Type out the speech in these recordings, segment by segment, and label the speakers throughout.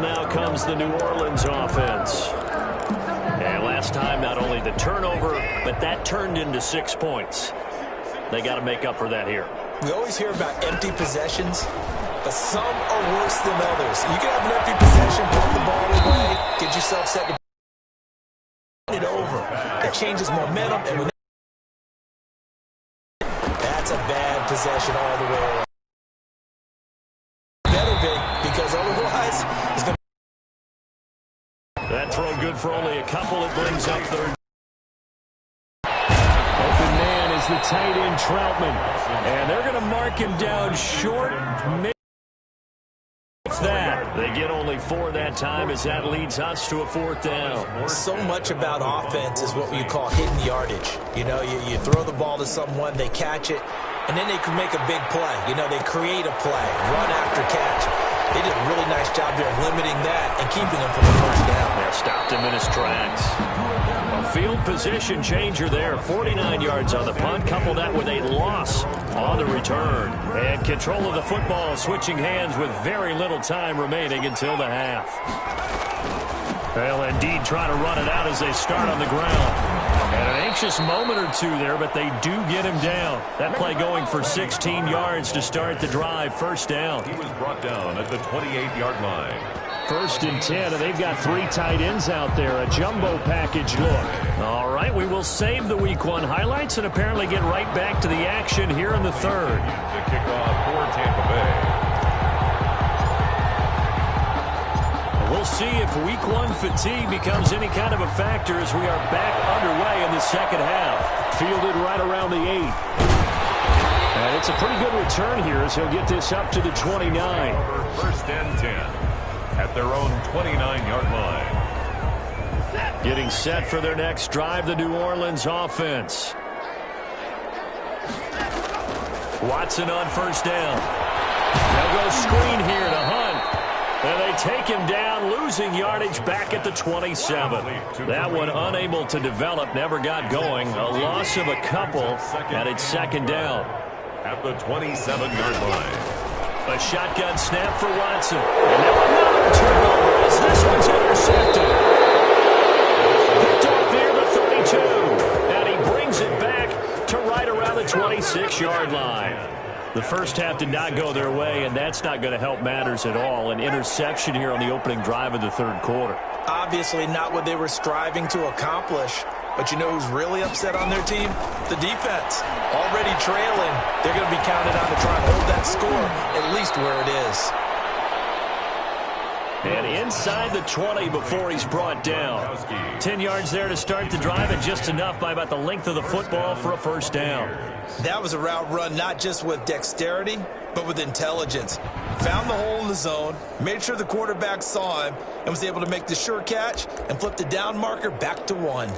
Speaker 1: now comes the New Orleans offense. And last time, not only the turnover, but that turned into 6 points. They got to make up for that here.
Speaker 2: We always hear about empty possessions, but some are worse than others. You can have an empty possession, put the ball away, get yourself set to it over. It changes momentum, and when that's a bad possession all the way around. Better be, because otherwise it's going to.
Speaker 1: That throw good for only a couple. It brings up third. Open man is the tight end, Troutman. And they're going to mark him down short. That. They get only 4 that time as that leads us to a 4th down.
Speaker 2: So much about offense is what you call hidden yardage. You know, you throw the ball to someone, they catch it, and then they can make a big play. You know, they create a play, run after catch. They did a really nice job there of limiting that and keeping him from the first down.
Speaker 1: They stopped him in his tracks. A field position changer there. 49 yards on the punt. Couple that with a loss on the return. And control of the football switching hands with very little time remaining until the half. They'll indeed try to run it out as they start on the ground. And an anxious moment or two there, but they do get him down. That play going for 16 yards to start the drive. First down.
Speaker 3: He was brought down at the 28-yard line.
Speaker 1: 1st and 10, and they've got 3 tight ends out there. A jumbo package look. All right, we will save the Week 1 highlights and apparently get right back to the action here in the 3rd.
Speaker 3: The kickoff for Tampa Bay.
Speaker 1: We'll see if Week 1 fatigue becomes any kind of a factor as we are back underway in the second half. Fielded right around the 8. And it's a pretty good return here as he'll get this up to the 29.
Speaker 3: 1st and 10 at their own 29-yard line.
Speaker 1: Getting set for their next drive, the New Orleans offense. Watson on 1st down. They'll go screen here to Hunt. And they take him down, losing yardage back at the 27. That one unable to develop, never got going. A loss of a couple, and it's 2nd down.
Speaker 3: At the 27-yard line.
Speaker 1: A shotgun snap for Watson. And now another turnover as this one's intercepted. Picked off near the 32. And he brings it back to right around the 26-yard line. The first half did not go their way, and that's not going to help matters at all. An interception here on the opening drive of the 3rd quarter.
Speaker 2: Obviously not what they were striving to accomplish. But you know who's really upset on their team? The defense. Already trailing. They're going to be counted on to try and hold that score at least where it is.
Speaker 1: And inside the 20 before he's brought down. 10 yards there to start the drive, and just enough by about the length of the football for a 1st down.
Speaker 2: That was a route run not just with dexterity, but with intelligence. Found the hole in the zone, made sure the quarterback saw him, and was able to make the sure catch and flip the down marker back to 1.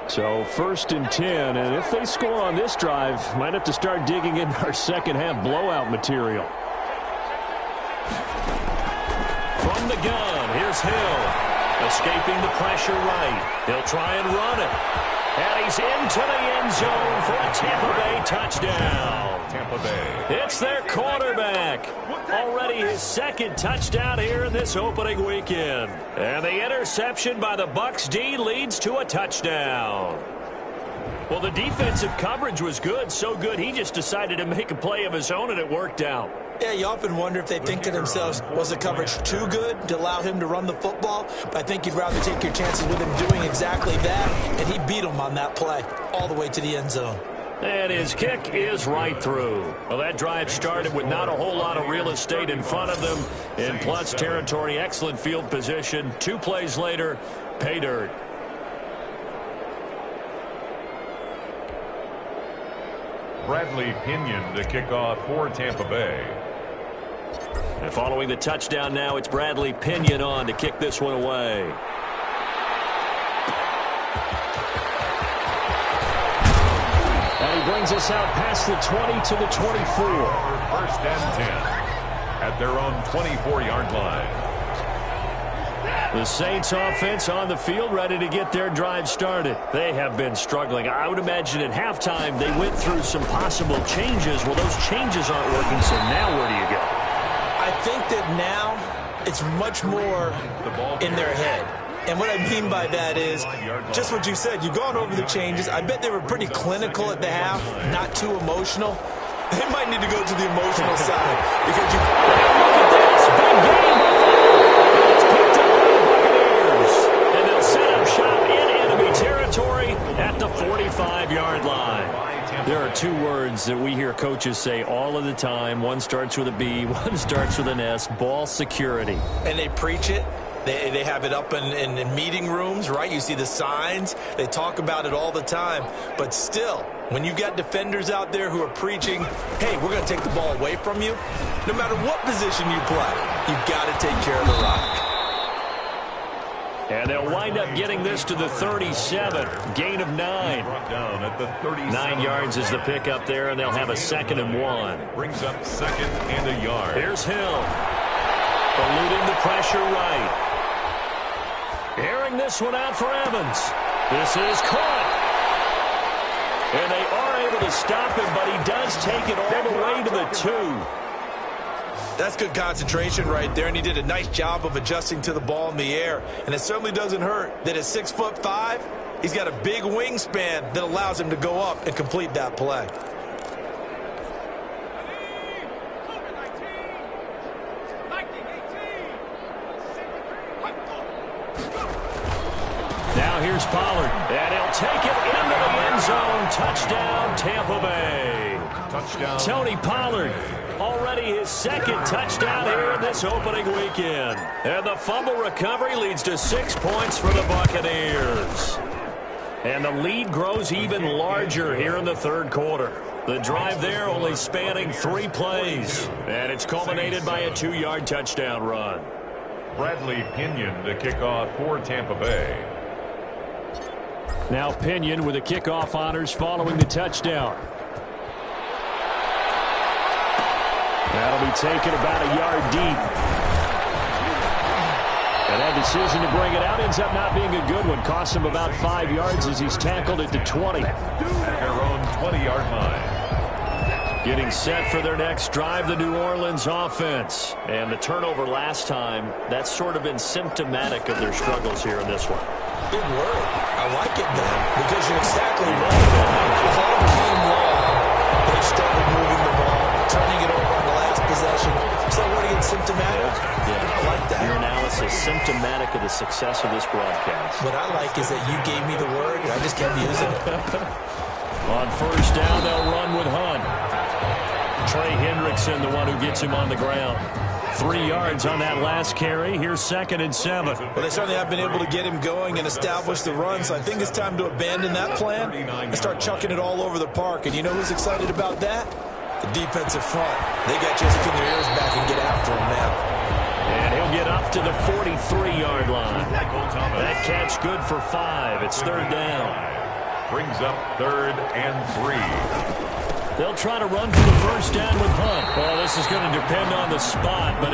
Speaker 1: So 1st and 10, and if they score on this drive, might have to start digging in our second half blowout material. From the gun, here's Hill. Escaping the pressure right. He'll try and run it. And he's into the end zone for a Tampa Bay touchdown.
Speaker 3: Tampa Bay.
Speaker 1: It's their quarterback. Already his 2nd touchdown here in this opening weekend. And the interception by the Bucs D leads to a touchdown. Well, the defensive coverage was good, so good he just decided to make a play of his own, and it worked out.
Speaker 2: Yeah, you often wonder if they think to themselves, was the coverage too good to allow him to run the football? But I think you'd rather take your chances with him doing exactly that, and he beat him on that play all the way to the end zone.
Speaker 1: And his kick is right through. Well, that drive started with not a whole lot of real estate in front of them. In plus territory, excellent field position. 2 plays later, pay dirt.
Speaker 3: Bradley Pinion to kick off for Tampa Bay.
Speaker 1: And following the touchdown now, it's Bradley Pinion on to kick this one away. And he brings us out past the 20 to the 24.
Speaker 3: 1st and 10 at their own 24-yard line.
Speaker 1: The Saints offense on the field, ready to get their drive started. They have been struggling. I would imagine at halftime they went through some possible changes. Well, those changes aren't working, so now where do you go?
Speaker 2: I think that now it's much more in their head. And what I mean by that is just what you said. You've gone over the changes. I bet they were pretty clinical at the half, not too emotional. They might need to go to the emotional side because you
Speaker 1: look at this. Big game. It's picked up by the Buccaneers. And they'll set up shop in enemy territory at the 45-yard line. There are two words that we hear coaches say all of the time. One starts with a B, one starts with an S, ball security.
Speaker 2: And they preach it. They have it up in meeting rooms, right? You see the signs. They talk about it all the time. But still, when you've got defenders out there who are preaching, hey, we're going to take the ball away from you, no matter what position you play, you've got to take care of the rock.
Speaker 1: And they'll wind up getting this to the 37. Gain of 9.
Speaker 3: Down at the 37.
Speaker 1: 9 yards is the pick up there, and they'll have a 2nd and 1.
Speaker 3: Brings up 2nd and a yard.
Speaker 1: Here's Hill. Eluding the pressure right. Airing this one out for Evans. This is caught. And they are able to stop him, but he does take it all the way to the 2.
Speaker 2: That's good concentration right there, and he did a nice job of adjusting to the ball in the air. And it certainly doesn't hurt that at 6'5", he's got a big wingspan that allows him to go up and complete that play.
Speaker 1: Now here's Pollard, and he'll take it into the end zone. Touchdown, Tampa Bay.
Speaker 3: Touchdown.
Speaker 1: Tony Pollard, already his 2nd touchdown here in this opening weekend. And the fumble recovery leads to 6 points for the Buccaneers. And the lead grows even larger here in the 3rd quarter. The drive there only spanning 3 plays. And it's culminated by a 2-yard touchdown run.
Speaker 3: Bradley Pinion to kick off for Tampa Bay.
Speaker 1: Now Pinion with the kickoff honors following the touchdown. That'll be taken about a yard deep. And that decision to bring it out ends up not being a good one. Costs him about 5 yards as he's tackled at the 20.
Speaker 3: At their own 20-yard line.
Speaker 1: Getting set for their next drive, the New Orleans offense. And the turnover last time, that's sort of been symptomatic of their struggles here in this one.
Speaker 2: Big word. I like it, man, because you're exactly right. All game long, they started moving the ball, turning it over on the last possession. So what are you, symptomatic?
Speaker 1: Yeah.
Speaker 2: I like that.
Speaker 1: Your analysis symptomatic of the success of this broadcast.
Speaker 2: What I like is that you gave me the word, and I just kept using it.
Speaker 1: On 1st down, they'll run with Hunt. Trey Hendrickson, the one who gets him on the ground. 3 yards on that last carry. Here's 2nd and 7.
Speaker 2: Well, they certainly have been able to get him going and establish the run, so I think it's time to abandon that plan and start chucking it all over the park. And you know who's excited about that? The defensive front. They got just to pin their ears back and get after him now.
Speaker 1: And he'll get up to the 43-yard line. That catch good for 5. It's 3rd down.
Speaker 3: Brings up 3rd and 3.
Speaker 1: They'll try to run for the 1st down with Hunt. Well, this is going to depend on the spot, but